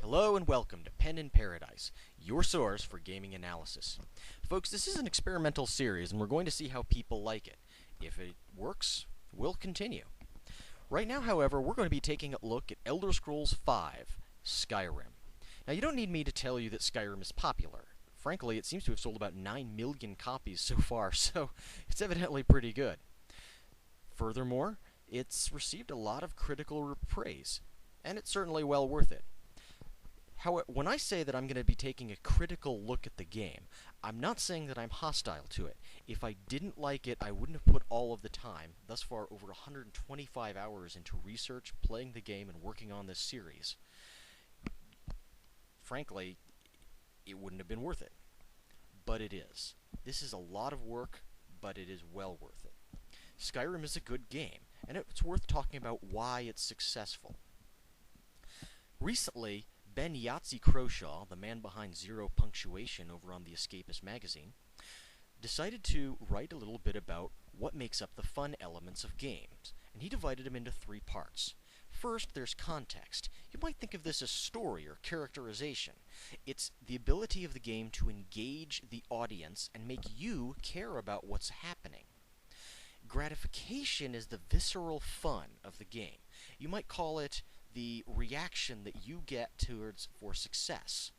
Hello and welcome to Pen in Paradise, your source for gaming analysis. Folks, this is an experimental series and we're going to see how people like it. If it works, we'll continue. Right now, however, we're going to be taking a look at Elder Scrolls V, Skyrim. Now, you don't need me to tell you that Skyrim is popular. Frankly, it seems to have sold about 9 million copies so far, so it's evidently pretty good. Furthermore, it's received a lot of critical praise, and it's certainly well worth it. However, when I say that I'm going to be taking a critical look at the game, I'm not saying that I'm hostile to it. If I didn't like it, I wouldn't have put all of the time, thus far over 125 hours, into research, playing the game, and working on this series. Frankly, it wouldn't have been worth it. But it is. This is a lot of work, but it is well worth it. Skyrim is a good game, and it's worth talking about why it's successful. Recently, Ben Yahtzee Croshaw, the man behind Zero Punctuation over on the Escapist magazine, decided to write a little bit about what makes up the fun elements of games, and he divided them into 3 parts. First, there's context. You might think of this as story or characterization. It's the ability of the game to engage the audience and make you care about what's happening. Gratification is the visceral fun of the game. You might call it the reaction that you get for success.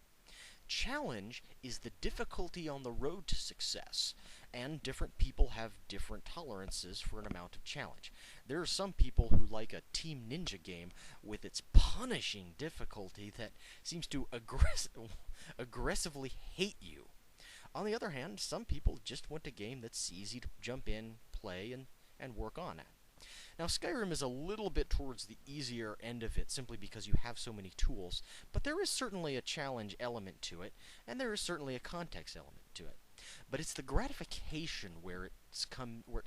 Challenge is the difficulty on the road to success, and different people have different tolerances for an amount of challenge. There are some people who like a Team Ninja game with its punishing difficulty that seems to aggressively hate you. On the other hand, some people just want a game that's easy to jump in, play, and work on at. Now, Skyrim is a little bit towards the easier end of it simply because you have so many tools, but there is certainly a challenge element to it, and there is certainly a context element to it. But it's the gratification where it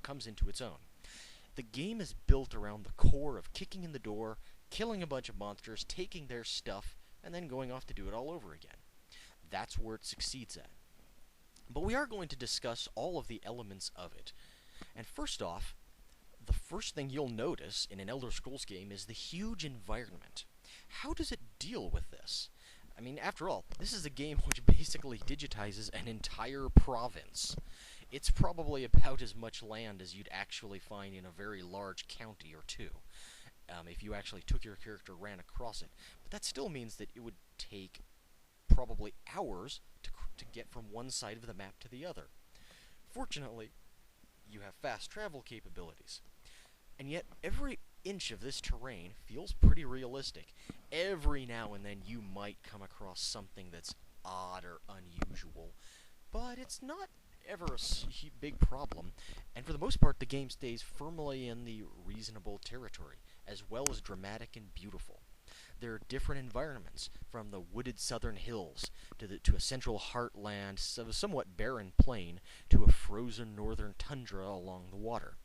comes into its own. The game is built around the core of kicking in the door, killing a bunch of monsters, taking their stuff, and then going off to do it all over again. That's where it succeeds at. But we are going to discuss all of the elements of it. And first off, the first thing you'll notice in an Elder Scrolls game is the huge environment. How does it deal with this? I mean, after all, this is a game which basically digitizes an entire province. It's probably about as much land as you'd actually find in a very large county or two, if you actually took your character and ran across it. But that still means that it would take probably hours to get from one side of the map to the other. Fortunately, you have fast travel capabilities. And yet, every inch of this terrain feels pretty realistic. Every now and then you might come across something that's odd or unusual, but it's not ever a big problem, and for the most part the game stays firmly in the reasonable territory, as well as dramatic and beautiful. There are different environments, from the wooded southern hills to a central heartland, a somewhat barren plain, to a frozen northern tundra along the water.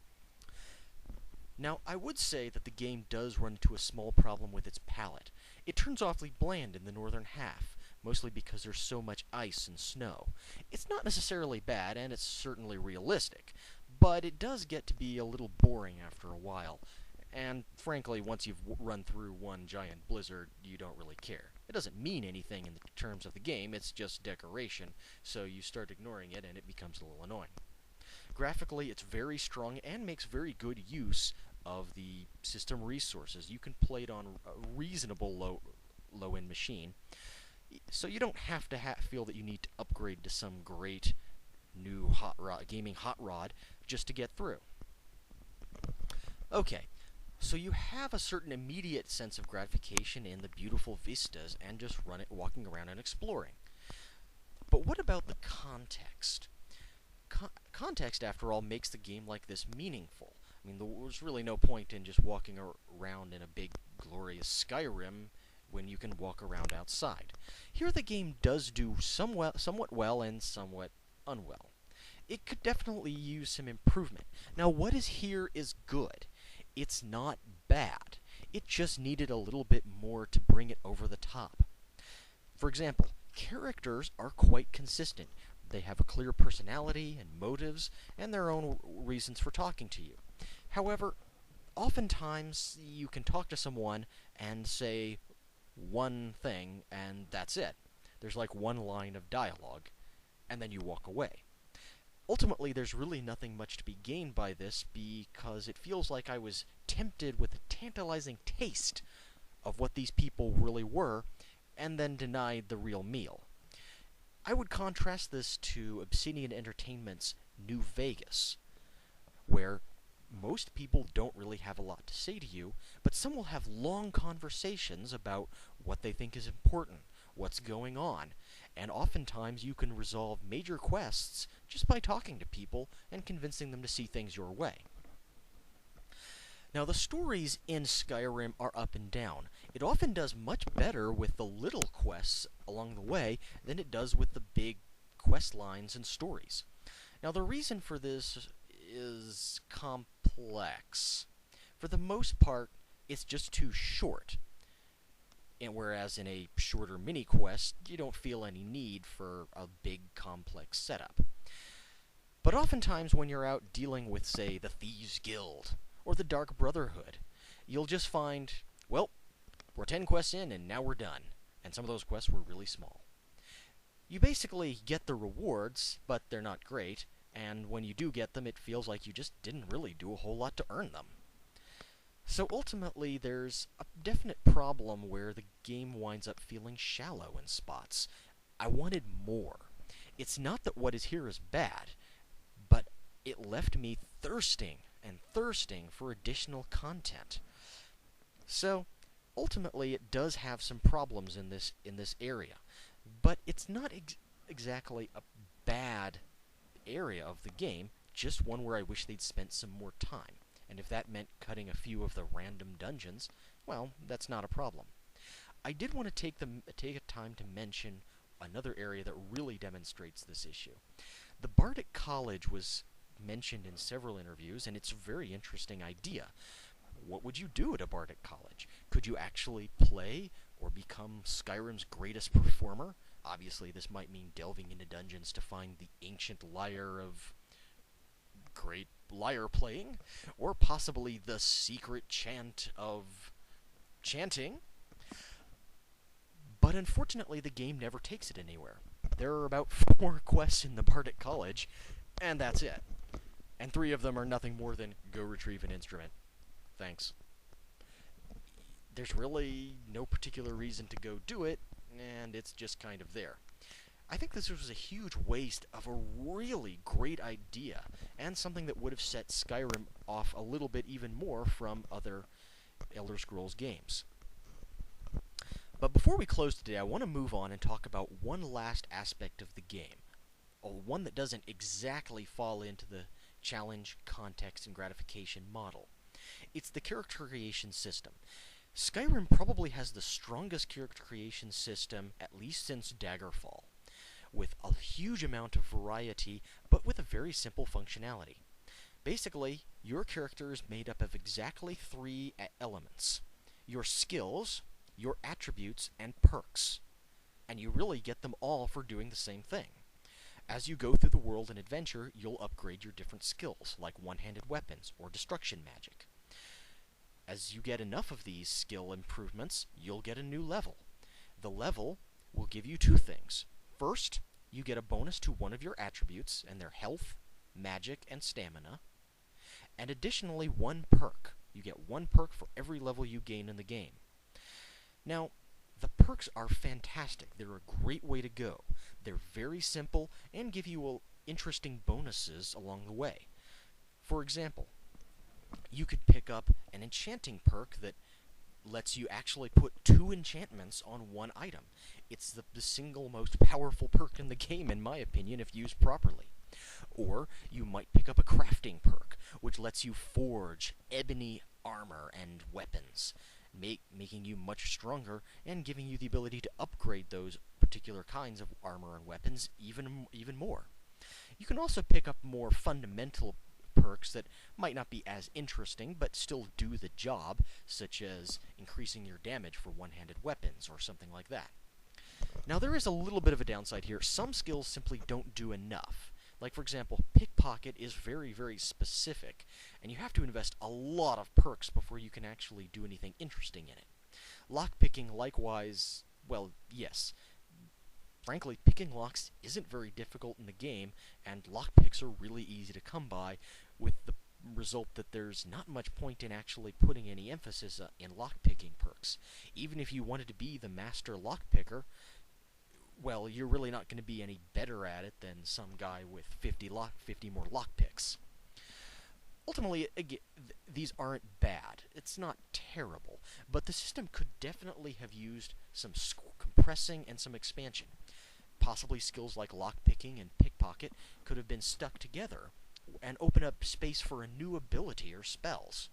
Now, I would say that the game does run into a small problem with its palette. It turns awfully bland in the northern half, mostly because there's so much ice and snow. It's not necessarily bad, and it's certainly realistic, but it does get to be a little boring after a while. And frankly, once you've run through one giant blizzard, you don't really care. It doesn't mean anything in the terms of the game, it's just decoration, so you start ignoring it and it becomes a little annoying. Graphically, it's very strong and makes very good use of the system resources. You can play it on a reasonable low-end machine, so you don't have to feel that you need to upgrade to some great new gaming hot rod just to get through. Okay. So you have a certain immediate sense of gratification in the beautiful vistas and just walking around and exploring. But what about the context? Context, after all, makes the game like this meaningful. I mean, there's really no point in just walking around in a big, glorious Skyrim when you can walk around outside. Here the game does do somewhat well and somewhat unwell. It could definitely use some improvement. Now, what is here is good. It's not bad. It just needed a little bit more to bring it over the top. For example, characters are quite consistent. They have a clear personality and motives and their own reasons for talking to you. However, oftentimes you can talk to someone and say, one thing, and that's it. There's like one line of dialogue, and then you walk away. Ultimately, there's really nothing much to be gained by this because it feels like I was tempted with a tantalizing taste of what these people really were, and then denied the real meal. I would contrast this to Obsidian Entertainment's New Vegas, where most people don't really have a lot to say to you, but some will have long conversations about what they think is important, what's going on, and oftentimes you can resolve major quests just by talking to people and convincing them to see things your way. Now, the stories in Skyrim are up and down. It often does much better with the little quests along the way than it does with the big quest lines and stories. Now, the reason for this is complex. For the most part, it's just too short. And whereas in a shorter mini quest, you don't feel any need for a big complex setup. But oftentimes when you're out dealing with, say, the Thieves Guild or the Dark Brotherhood, you'll just find, well, we're 10 quests in and now we're done. And some of those quests were really small. You basically get the rewards, but they're not great, and when you do get them, it feels like you just didn't really do a whole lot to earn them. So ultimately, there's a definite problem where the game winds up feeling shallow in spots. I wanted more. It's not that what is here is bad, but it left me thirsting and thirsting for additional content. So, ultimately, it does have some problems in this area, but it's not exactly a bad area of the game, just one where I wish they'd spent some more time. And if that meant cutting a few of the random dungeons, well, that's not a problem. I did want to take a time to mention another area that really demonstrates this issue. The Bardic College was mentioned in several interviews, and it's a very interesting idea. What would you do at a Bardic College? Could you actually play or become Skyrim's greatest performer? Obviously, this might mean delving into dungeons to find the ancient lyre of great lyre playing, or possibly the secret chant of chanting. But unfortunately, the game never takes it anywhere. There are about 4 quests in the Bardic College, and that's it. And 3 of them are nothing more than go retrieve an instrument. Thanks. There's really no particular reason to go do it, and it's just kind of there. I think this was a huge waste of a really great idea, and something that would have set Skyrim off a little bit even more from other Elder Scrolls games. But before we close today, I want to move on and talk about one last aspect of the game. One that doesn't exactly fall into the challenge, context, and gratification model. It's the character creation system. Skyrim probably has the strongest character creation system, at least since Daggerfall, with a huge amount of variety, but with a very simple functionality. Basically, your character is made up of exactly 3 elements: your skills, your attributes, and perks. And you really get them all for doing the same thing. As you go through the world and adventure, you'll upgrade your different skills, like one-handed weapons or destruction magic. As you get enough of these skill improvements, you'll get a new level. The level will give you 2 things. First, you get a bonus to one of your attributes, and their health, magic, and stamina. And additionally, 1 perk. You get 1 perk for every level you gain in the game. Now, the perks are fantastic. They're a great way to go. They're very simple and give you interesting bonuses along the way. For example, you could pick up an enchanting perk that lets you actually put 2 enchantments on 1 item. It's the single most powerful perk in the game, in my opinion, if used properly. Or you might pick up a crafting perk, which lets you forge ebony armor and weapons, making you much stronger and giving you the ability to upgrade those particular kinds of armor and weapons even more. You can also pick up more fundamental perks that might not be as interesting but still do the job, such as increasing your damage for one-handed weapons or something like that. Now, there is a little bit of a downside here. Some skills simply don't do enough. Like, for example, pickpocket is very, very specific, and you have to invest a lot of perks before you can actually do anything interesting in it. Lockpicking, likewise, well, yes. Frankly, picking locks isn't very difficult in the game, and lockpicks are really easy to come by, with the result that there's not much point in actually putting any emphasis in lockpicking perks. Even if you wanted to be the master lockpicker, well, you're really not going to be any better at it than some guy with 50 more lockpicks. Ultimately, again, these aren't bad. It's not terrible, but the system could definitely have used some compressing and some expansion. Possibly skills like lockpicking and pickpocket could have been stuck together and open up space for a new ability or spells.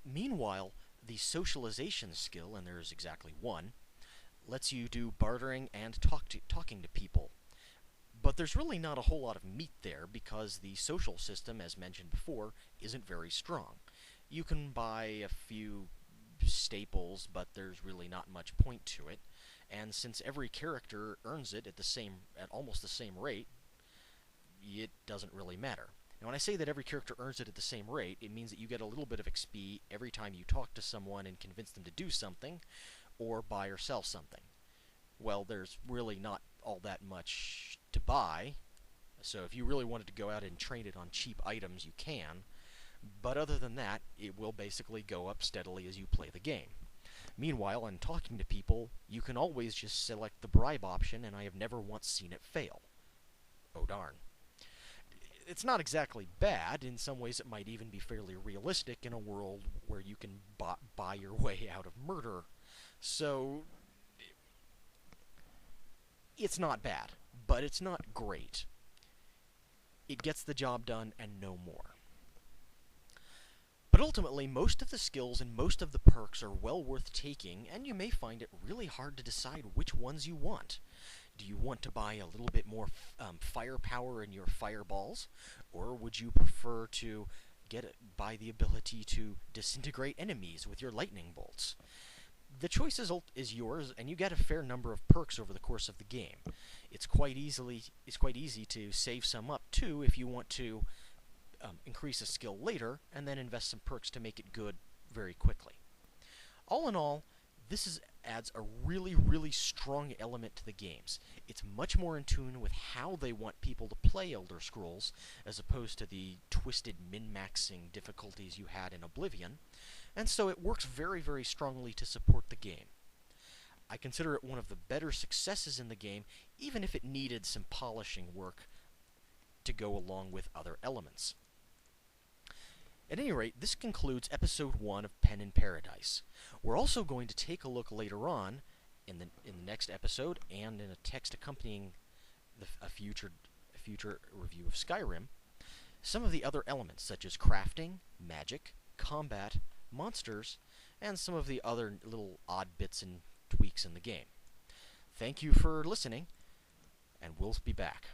Meanwhile, the socialization skill, and there's exactly one, lets you do bartering and talking to people. But there's really not a whole lot of meat there because the social system, as mentioned before, isn't very strong. You can buy a few staples, but there's really not much point to it. And since every character earns it at almost the same rate, it doesn't really matter. And when I say that every character earns it at the same rate, it means that you get a little bit of XP every time you talk to someone and convince them to do something, or buy or sell something. Well, there's really not all that much to buy, so if you really wanted to go out and trade it on cheap items, you can, but other than that, it will basically go up steadily as you play the game. Meanwhile, in talking to people, you can always just select the bribe option, and I have never once seen it fail. Oh darn. It's not exactly bad. In some ways, it might even be fairly realistic in a world where you can buy your way out of murder. So, it's not bad, but it's not great. It gets the job done and no more. But ultimately, most of the skills and most of the perks are well worth taking, and you may find it really hard to decide which ones you want. Do you want to buy a little bit more firepower in your fireballs, or would you prefer to buy the ability to disintegrate enemies with your lightning bolts? The choice is yours, and you get a fair number of perks over the course of the game. It's quite easy to save some up too if you want to increase a skill later, and then invest some perks to make it good very quickly. All in all, this adds a really, really strong element to the games. It's much more in tune with how they want people to play Elder Scrolls, as opposed to the twisted min-maxing difficulties you had in Oblivion, and so it works very, very strongly to support the game. I consider it one of the better successes in the game, even if it needed some polishing work to go along with other elements. At any rate, this concludes Episode 1 of Pen in Paradise. We're also going to take a look later on, in the next episode, and in a text accompanying a future review of Skyrim, some of the other elements, such as crafting, magic, combat, monsters, and some of the other little odd bits and tweaks in the game. Thank you for listening, and we'll be back.